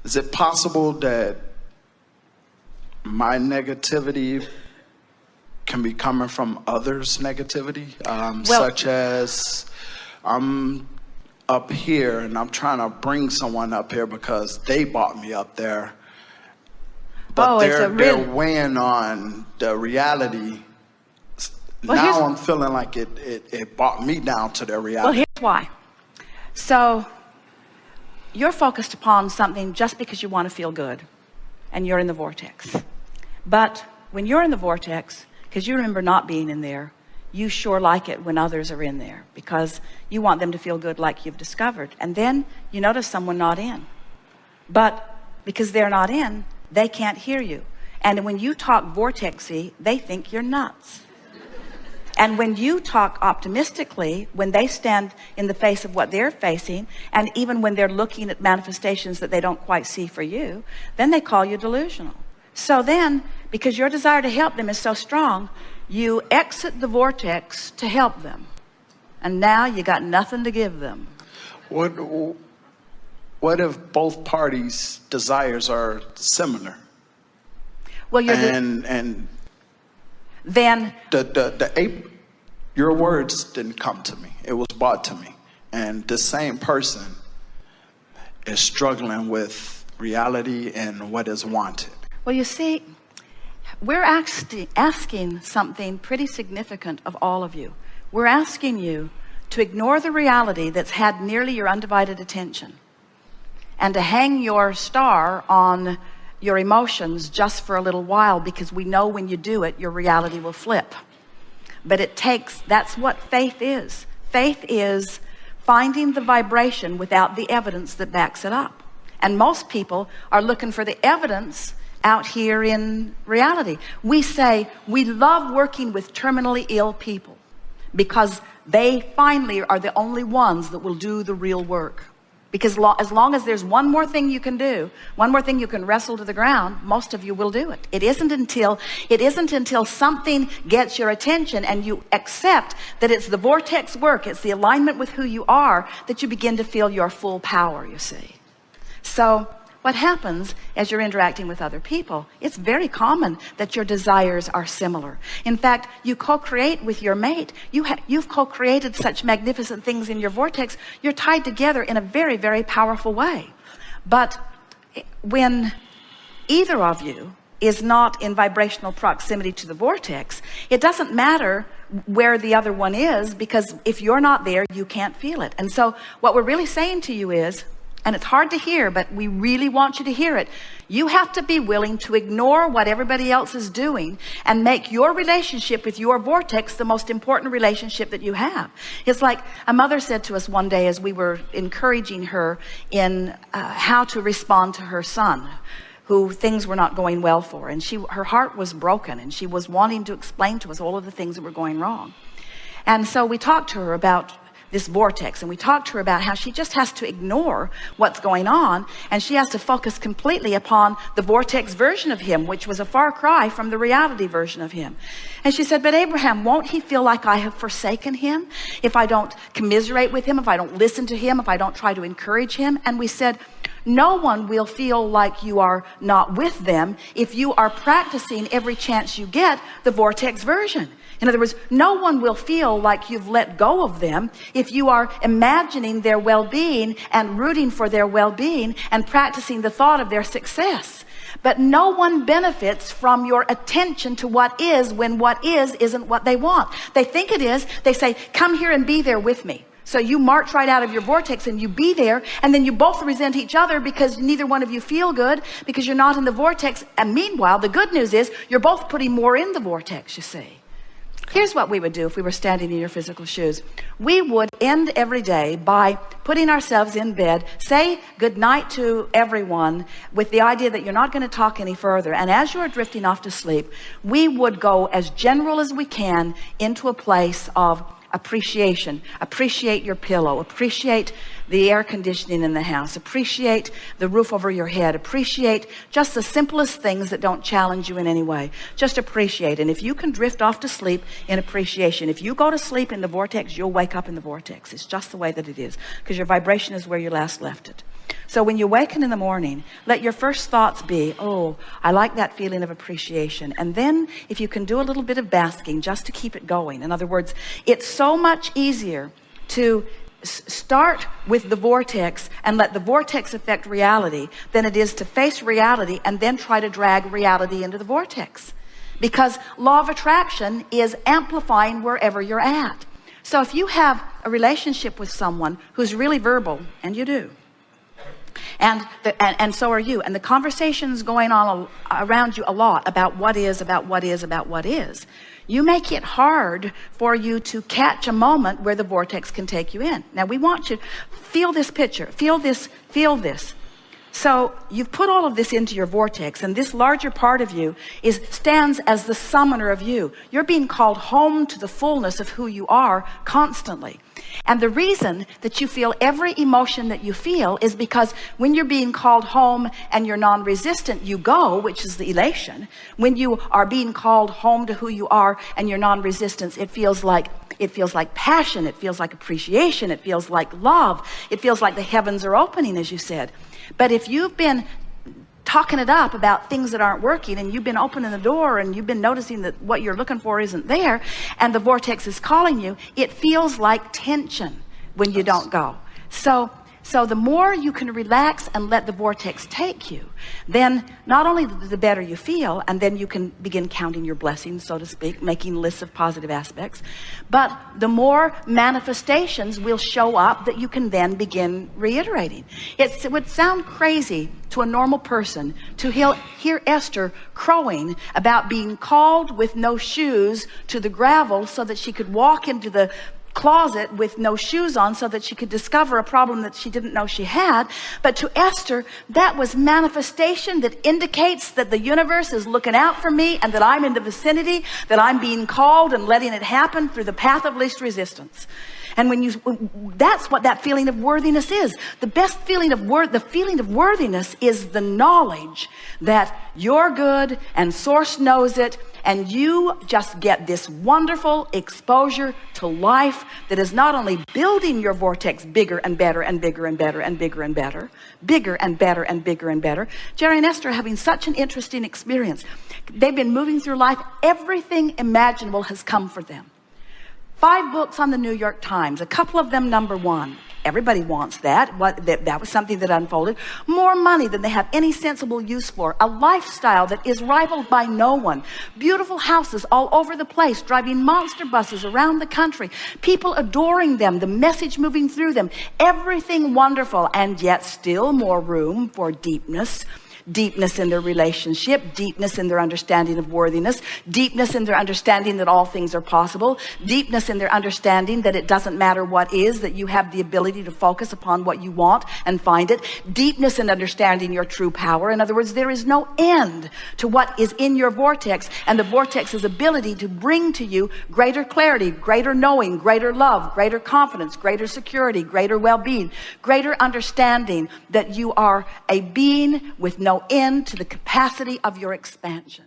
Is it possible that my negativity can be coming from others' negativity? Such as I'm up here and I'm trying to bring someone up here because they brought me up there. But they're weighing on the reality. Now I'm feeling like it brought me down to their reality. Well, here's why. So you're focused upon something just because you want to feel good, and you're in the vortex. But when you're in the vortex, because you remember not being in there, you sure like it when others are in there, because you want them to feel good like you've discovered. And then you notice someone not in. But because they're not in, they can't hear you. And when you talk vortexy, they think you're nuts. And when you talk optimistically, when they stand in the face of what they're facing, and even when they're looking at manifestations that they don't quite see for you, then they call you delusional. So then, because your desire to help them is so strong, you exit the vortex to help them. And now you got nothing to give them. What if both parties' desires are similar? Well, then your words didn't come to me. It was brought to me. And the same person is struggling with reality and what is wanted. Well, you see, we're asking something pretty significant of all of you. We're asking you to ignore the reality that's had nearly your undivided attention, and to hang your star on your emotions just for a little while, because we know when you do it, your reality will flip. But that's what faith is. Faith is finding the vibration without the evidence that backs it up. And most people are looking for the evidence out here in reality. We say we love working with terminally ill people because they finally are the only ones that will do the real work. Because as long as there's one more thing you can do, one more thing you can wrestle to the ground, most of you will do it. It isn't until something gets your attention and you accept that it's the vortex work, it's the alignment with who you are, that you begin to feel your full power, you see. So what happens as you're interacting with other people, it's very common that your desires are similar. In fact, you co-create with your mate. You've co-created such magnificent things in your vortex. You're tied together in a very, very powerful way. But when either of you is not in vibrational proximity to the vortex, it doesn't matter where the other one is, because if you're not there, you can't feel it. And so what we're really saying to you is, and it's hard to hear, but we really want you to hear it, you have to be willing to ignore what everybody else is doing and make your relationship with your vortex the most important relationship that you have. It's like a mother said to us one day as we were encouraging her in how to respond to her son, who things were not going well for. And her heart was broken, and she was wanting to explain to us all of the things that were going wrong. And so we talked to her about this vortex, and we talked to her about how she just has to ignore what's going on, and she has to focus completely upon the vortex version of him, which was a far cry from the reality version of him. And she said, but Abraham, won't he feel like I have forsaken him if I don't commiserate with him, if I don't listen to him, if I don't try to encourage him? And we said, no one will feel like you are not with them if you are practicing every chance you get the vortex version. In other words, no one will feel like you've let go of them if you are imagining their well-being and rooting for their well-being and practicing the thought of their success. But no one benefits from your attention to what is when what is isn't what they want. They think it is. They say, come here and be there with me. So you march right out of your vortex and you be there, and then you both resent each other because neither one of you feel good because you're not in the vortex. And meanwhile, the good news is you're both putting more in the vortex, you see. Here's what we would do if we were standing in your physical shoes. We would end every day by putting ourselves in bed, say good night to everyone with the idea that you're not going to talk any further. And as you're drifting off to sleep, we would go as general as we can into a place of appreciation. Appreciate your pillow. Appreciate the air conditioning in the house. Appreciate the roof over your head. Appreciate just the simplest things that don't challenge you in any way. Just appreciate. And if you can drift off to sleep in appreciation, if you go to sleep in the vortex, you'll wake up in the vortex. It's just the way that it is, because your vibration is where you last left it. So when you awaken in the morning, let your first thoughts be, oh, I like that feeling of appreciation. And then if you can do a little bit of basking just to keep it going. In other words, it's so much easier to start with the vortex and let the vortex affect reality than it is to face reality and then try to drag reality into the vortex. Because law of attraction is amplifying wherever you're at. So if you have a relationship with someone who's really verbal, and you do, and so are you, and the conversation's going on around you a lot about what is, you make it hard for you to catch a moment where the vortex can take you in. Now we want you to feel this picture, feel this. So you've put all of this into your vortex, and this larger part of you stands as the summoner of you. You're being called home to the fullness of who you are constantly. And the reason that you feel every emotion that you feel is because when you're being called home and you're non-resistant, you go, which is the elation. When you are being called home to who you are and you're non-resistance, it feels like passion, it feels like appreciation, it feels like love, it feels like the heavens are opening, as you said. But if you've been talking it up about things that aren't working, and you've been opening the door, and you've been noticing that what you're looking for isn't there, and the vortex is calling you, it feels like tension when you don't go. So the more you can relax and let the vortex take you, then not only the better you feel, and then you can begin counting your blessings, so to speak, making lists of positive aspects, but the more manifestations will show up that you can then begin reiterating. It would sound crazy to a normal person to hear Esther crowing about being called with no shoes to the gravel so that she could walk into the closet with no shoes on so that she could discover a problem that she didn't know she had. But to Esther, that was manifestation that indicates that the universe is looking out for me, and that I'm in the vicinity, that I'm being called and letting it happen through the path of least resistance. And that's what that feeling of worthiness is. The best feeling of worthiness is the knowledge that you're good and Source knows it, and you just get this wonderful exposure to life that is not only building your vortex bigger and better and bigger and better and bigger and better, bigger and better and bigger and better. Jerry and Esther are having such an interesting experience. They've been moving through life. Everything imaginable has come for them. 5 books on the New York Times, a couple of them #1. Everybody wants that. That was something that unfolded. More money than they have any sensible use for. A lifestyle that is rivaled by no one. Beautiful houses all over the place, driving monster buses around the country. People adoring them, the message moving through them. Everything wonderful, and yet still more room for deepness. Deepness in their relationship, deepness in their understanding of worthiness, deepness in their understanding that all things are possible, deepness in their understanding that it doesn't matter what is, that you have the ability to focus upon what you want and find it, deepness in understanding your true power. In other words, there is no end to what is in your vortex, and the vortex's ability to bring to you greater clarity, greater knowing, greater love, greater confidence, greater security, greater well-being, greater understanding that you are a being with no end to the capacity of your expansion.